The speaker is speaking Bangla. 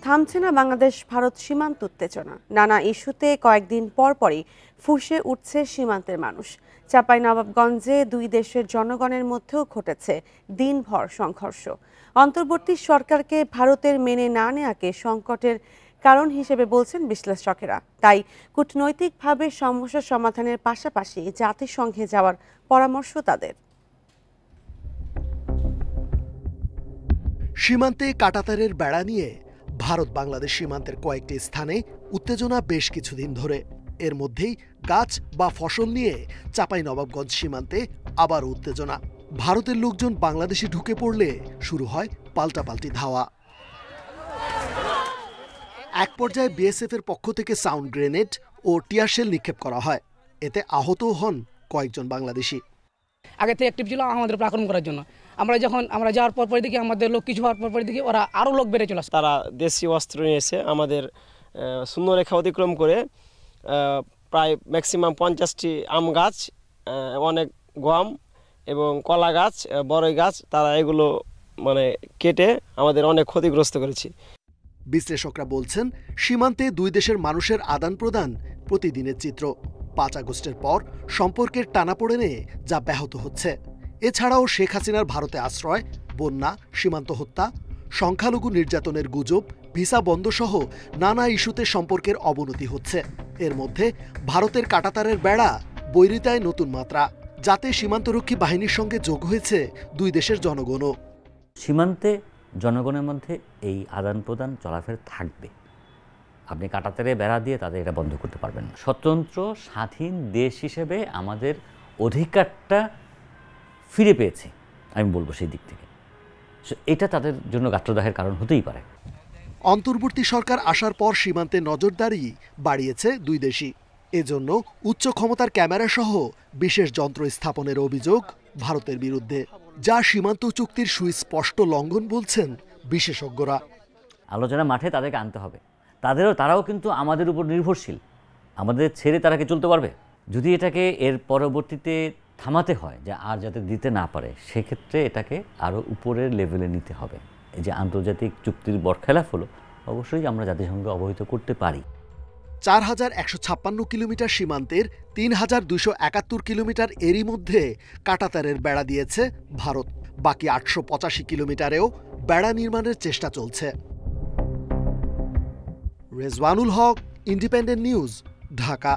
থামছে না বাংলাদেশ ভারত সীমান্ত উত্তেজনা। নানা ইস্যুতে কয়েকদিন পরই ফুঁসে উঠছে সীমান্তের মানুষ। চাঁপাইনবাবগঞ্জে দুই দেশের জনগণের মধ্যেও ঘটেছে দিনভর সংঘর্ষ। অন্তর্বর্তী সরকারকে ভারতের মেনে না নেওয়াকে সংকটের কারণ হিসেবে বলছেন বিশ্লেষকেরা। তাই কূটনৈতিকভাবে সমস্যা সমাধানের পাশাপাশি জাতিসংঘে যাওয়ার পরামর্শ তাদের। সীমান্তে কাঁটাতারের বেড়া নিয়ে ভারত বাংলাদেশ সীমান্তের কয়েকটি স্থানে উত্তেজনা বেশ কিছুদিন ধরে। এর মধ্যেই গাছ বা ফসল নিয়ে চাঁপাইনবাবগঞ্জ সীমান্তে আবার উত্তেজনা। ভারতের লোকজন বাংলাদেশে ঢুকে পড়লে শুরু হয় পাল্টাপাল্টি ধাওয়া। এক পর্যায়ে বিএসএফ এর পক্ষ থেকে সাউন্ড গ্রেনেড ও টিয়ারশেল নিক্ষেপ করা হয়। এতে আহতও হন কয়েকজন বাংলাদেশি। আগে থেকে অ্যাক্টিভ ছিল আমাদের উপর আক্রমণ করার জন্য। আমরা যাওয়ার পর দেখি আমাদের লোক কিছু হওয়ার পর দেখি ওরা আরও লোক বেড়ে চলে আসে। তারা দেশীয় অস্ত্র নিয়ে এসে আমাদের শূন্যরেখা অতিক্রম করে প্রায় ম্যাক্সিমাম 50টি আম গাছ, অনেক গম এবং কলা গাছ, বড়ই গাছ, তারা এগুলো কেটে আমাদের অনেক ক্ষতিগ্রস্ত করেছে। বিশ্লেষকরা বলছেন, সীমান্তে দুই দেশের মানুষের আদান প্রদান প্রতিদিনের চিত্র। 5 আগস্টের পর সম্পর্কের টানাপোড়েনে যা ব্যাহত হচ্ছে। এছাড়াও শেখ হাসিনার ভারতে আশ্রয়, বন্যা, সীমান্ত হত্যা, সংখ্যালঘু নির্যাতনের গুজব, ভিসা বন্ধ সহ নানা ইস্যুতে সম্পর্কের অবনতি হচ্ছে। এর মধ্যে ভারতের কাঁটাতারের বেড়া বৈরিতায় নতুন মাত্রা, যাতে সীমান্তরক্ষী বাহিনীর সঙ্গে যোগ হয়েছে দুই দেশের জনগণও। সীমান্তে জনগণের মধ্যে এই আদান প্রদান চলাফেরা থাকবে। আপনি কাঁটাতারে বেড়া দিয়ে তাদের এটা বন্ধ করতে পারবেন না। স্বতন্ত্র স্বাধীন দেশ হিসেবে আমাদের অধিকারটা ফিরে পেয়েছে, আমি বলবো সেই দিক থেকে। এটা তাদের জন্য গাত্রদাহের কারণ হতেই পারে। অন্তর্বর্তী সরকার আসার পর সীমান্তে নজরদারি বাড়িয়েছে দুই দেশই। এজন্য উচ্চ ক্ষমতার ক্যামেরা সহ বিশেষ যন্ত্র স্থাপনের অভিযোগ ভারতের বিরুদ্ধে, যা সীমান্ত চুক্তির সুস্পষ্ট লঙ্ঘন বলছেন বিশেষজ্ঞরা। আলোচনা মাঠে তাদেরকে আনতে হবে। তারাও কিন্তু আমাদের উপর নির্ভরশীল। আমাদের ছেড়ে তারা কি চলতে পারবে? যদি এটাকে এর পরবর্তীতে থামাতে হয়, যে আর যাতে দিতে না পারে, সেক্ষেত্রে এটাকে আরও উপরের লেভেলে নিতে হবে। এই যে আন্তর্জাতিক চুক্তির বরখেলাপ হলো, অবশ্যই আমরা জাতিসংঘে অবহিত করতে পারি। 4156 কিলোমিটার সীমান্তের 3271 কিলোমিটার এরই মধ্যে কাঁটাতারের বেড়া দিয়েছে ভারত। বাকি 885 কিলোমিটারেও বেড়া নির্মাণের চেষ্টা চলছে। রেজওয়ানুল হক, ইন্ডিপেন্ডেন্ট নিউজ, ঢাকা।